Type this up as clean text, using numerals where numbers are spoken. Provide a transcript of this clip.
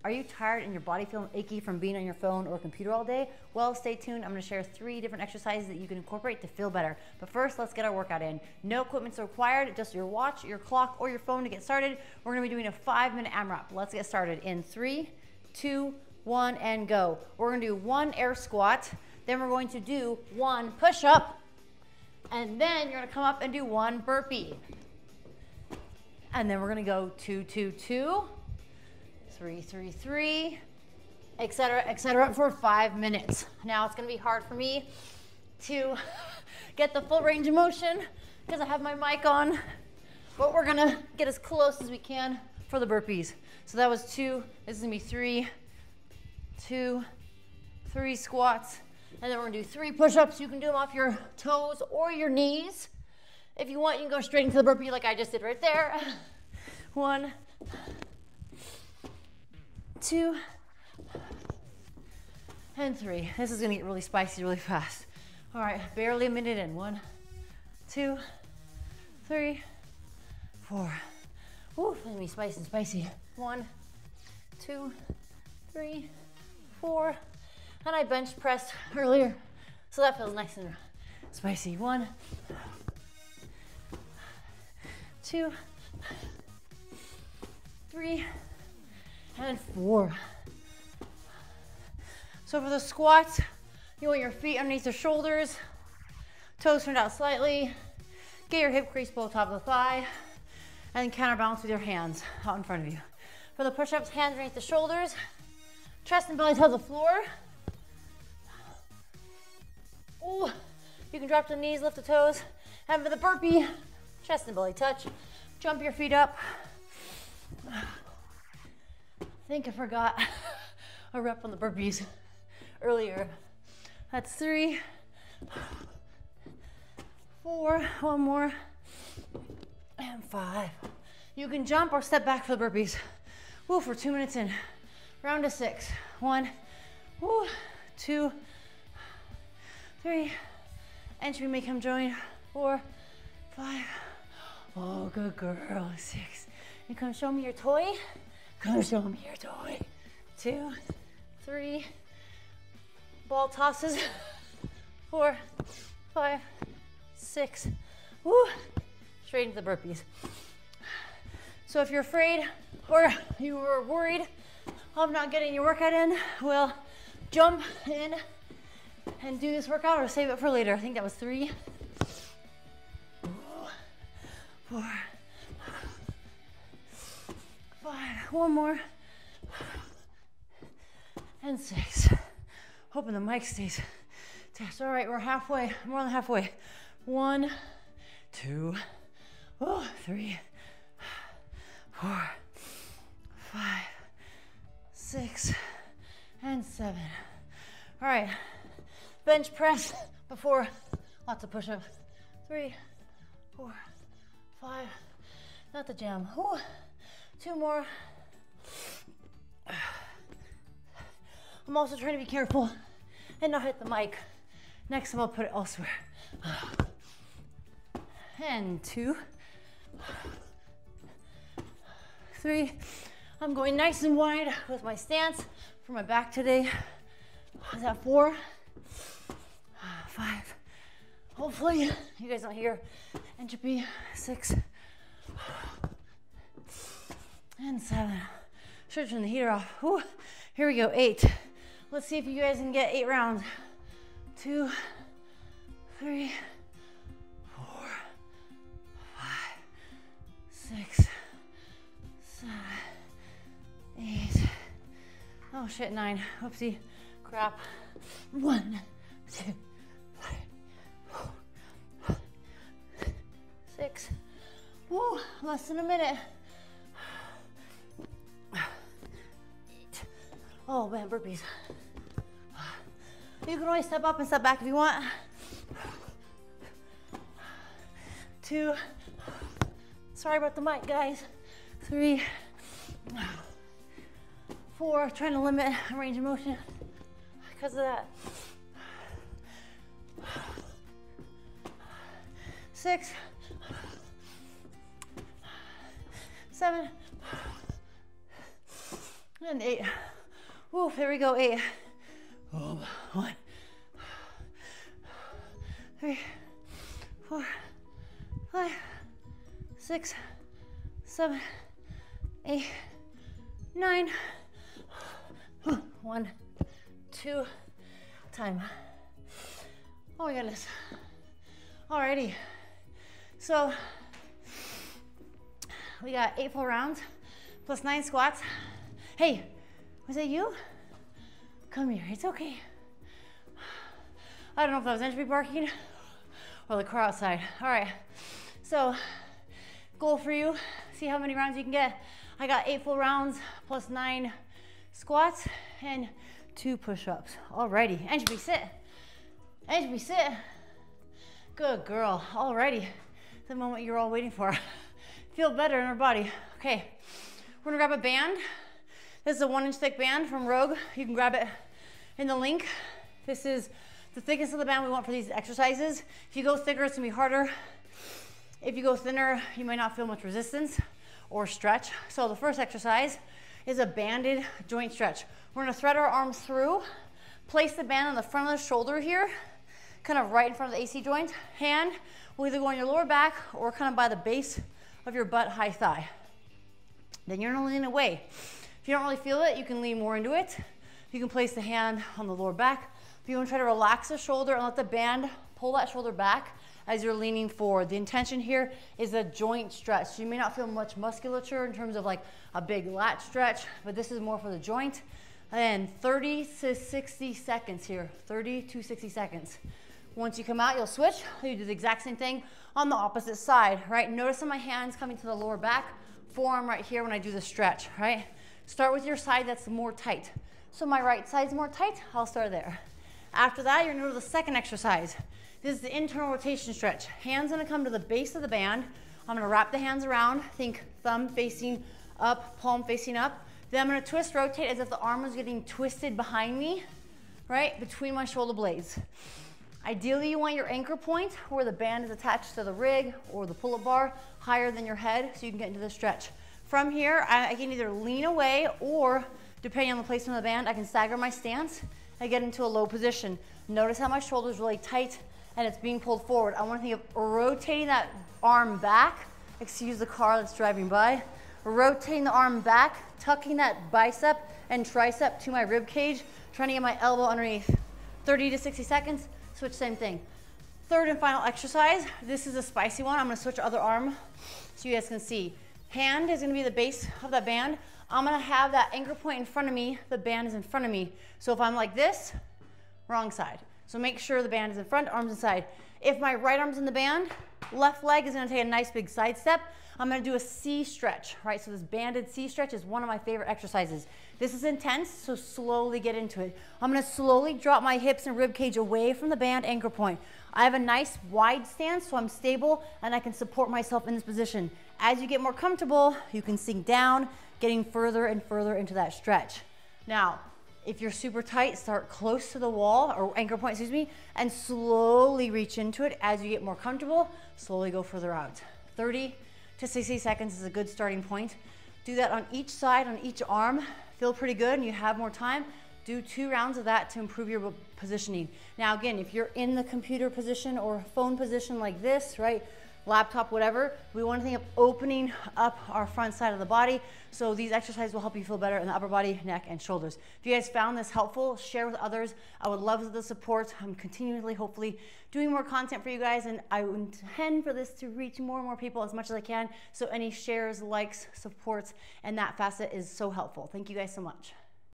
Are you tired and your body feeling achy from being on your phone or computer all day? Well, stay tuned. I'm gonna share 3 different exercises that you can incorporate to feel better. But first, let's get our workout in. No equipment's required, just your watch, your clock, or your phone to get started. We're gonna be doing a 5-minute AMRAP. Let's get started in 3, 2, 1, and go. We're gonna do 1 air squat, then we're going to do 1 push-up, and then you're gonna come up and do 1 burpee. And then we're gonna go 2, 2, 2, 3, 3, 3, etc. for 5 minutes. Now it's gonna be hard for me to get the full range of motion because I have my mic on, but we're gonna get as close as we can for the burpees. So that was 2, this is gonna be 3, 2, 3 squats, and then we're gonna do 3 push-ups. You can do them off your toes or your knees. If you want, you can go straight into the burpee like I just did right there. 1, 2, and 3. This is gonna get really spicy really fast. All right, barely a minute in. 1, 2, 3, 4. Ooh, it's gonna be spicy. 1, 2, 3, 4. And I bench pressed earlier, so that feels nice and spicy. 1, 2, 3, and 4. So for the squats, you want your feet underneath the shoulders, toes turned out slightly, get your hip crease below top of the thigh, and counterbalance with your hands out in front of you. For the push-ups, hands underneath the shoulders, chest and belly to the floor. Ooh, you can drop the knees, lift the toes. And for the burpee, chest and belly touch. Jump your feet up. I think I forgot a rep on the burpees earlier. That's 3, 4, 1 more, and 5. You can jump or step back for the burpees. Woo, for 2 minutes in. Round to 6. 1, woo, 2, 3, and should we make him join? 4, 5. Oh, good girl. 6. You come show me your toy. Come show me your toy. 2, 3. Ball tosses. 4, 5, 6. Woo. Straight into the burpees. So if you're afraid or you were worried of not getting your workout in, well, jump in and do this workout or save it for later. I think that was 3, 4, 5. 1 more. And 6. Hoping the mic stays attached. All right, we're halfway, more than halfway. 1, 2, 3, 4, 5, 6, and 7. All right, bench press before lots of push-ups. 3, 4, 5, not the jam. Ooh, 2 more. I'm also trying to be careful and not hit the mic. Next time I'll put it elsewhere. And 2, 3. I'm going nice and wide with my stance for my back today. Is that 4? 5. Hopefully you guys don't hear entropy. 6. And 7. Should turn the heater off. Whew. Here we go. 8. Let's see if you guys can get 8 rounds. 2, 3, 4, 5, 6, 7, 8. Oh shit, 9. Oopsie. Crap. 1, 2, 3, 4, 6. Woo, less than a minute. 8. Oh man, burpees. You can always step up and step back if you want. 2. Sorry about the mic, guys. 3, 4. Trying to limit range of motion because of that. 6, 7, And 8. Woo, there we go, 8. 1, 3, 4, 5, 6, 7, 8, 9. 1, 2, time. Oh my goodness. Alrighty. So we got 8 full rounds plus 9 squats. Hey, was that you? Come here, it's okay. I don't know if that was entry barking or the car outside. All right, so goal for you, see how many rounds you can get. I got 8 full rounds plus 9 squats and 2 push-ups. Alrighty, Angie, sit. Angie, sit. Good girl, alrighty. The moment you're all waiting for. Feel better in our body. Okay, we're gonna grab a band. This is a 1-inch thick band from Rogue. You can grab it in the link. This is the thickness of the band we want for these exercises. If you go thicker, it's gonna be harder. If you go thinner, you might not feel much resistance or stretch. So the first exercise is a banded joint stretch. We're gonna thread our arms through, place the band on the front of the shoulder here, kind of right in front of the AC joint. Hand will either go on your lower back or kind of by the base of your butt, high thigh. Then you're gonna lean away. If you don't really feel it, you can lean more into it. You can place the hand on the lower back. If you want to try to relax the shoulder and let the band pull that shoulder back as you're leaning forward. The intention here is a joint stretch. So you may not feel much musculature in terms of like a big lat stretch, but this is more for the joint. And 30 to 60 seconds here, 30 to 60 seconds. Once you come out, you'll switch. You do the exact same thing on the opposite side, right? Notice on my hands coming to the lower back, forearm right here when I do the stretch, right? Start with your side that's more tight. So my right side's more tight, I'll start there. After that, you're gonna go to the second exercise. This is the internal rotation stretch. Hands gonna come to the base of the band. I'm gonna wrap the hands around. Think thumb facing up, palm facing up. Then I'm gonna twist, rotate as if the arm is getting twisted behind me, right? Between my shoulder blades. Ideally, you want your anchor point where the band is attached to the rig or the pull-up bar higher than your head so you can get into the stretch. From here, I can either lean away or, depending on the placement of the band, I can stagger my stance and get into a low position. Notice how my shoulder is really tight and it's being pulled forward. I want to think of rotating that arm back. Excuse the car that's driving by. Rotating the arm back, tucking that bicep and tricep to my rib cage, trying to get my elbow underneath. 30 to 60 seconds, switch, same thing. Third and final exercise. This is a spicy one. I'm gonna switch other arm so you guys can see. Hand is gonna be the base of that band. I'm gonna have that anchor point in front of me. The band is in front of me. So if I'm like this, wrong side. So make sure the band is in front, arms inside. If my right arm's in the band, left leg is gonna take a nice big side step. I'm gonna do a C stretch, right? So this banded C stretch is one of my favorite exercises. This is intense, so slowly get into it. I'm gonna slowly drop my hips and rib cage away from the band anchor point. I have a nice wide stance, so I'm stable and I can support myself in this position. As you get more comfortable, you can sink down, getting further and further into that stretch. Now, if you're super tight, start close to the wall, or anchor point, excuse me, and slowly reach into it. As you get more comfortable, slowly go further out. 30 to 60 seconds is a good starting point. Do that on each side, on each arm. Feel pretty good and you have more time. Do 2 rounds of that to improve your positioning. Now again, if you're in the computer position or phone position like this, right? Laptop, whatever, we want to think of opening up our front side of the body. So these exercises will help you feel better in the upper body, neck, and shoulders. If you guys found this helpful, share with others. I would love the support. I'm continually, hopefully, doing more content for you guys, and I intend for this to reach more and more people as much as I can. So any shares, likes, supports, and that facet is so helpful. Thank you guys so much.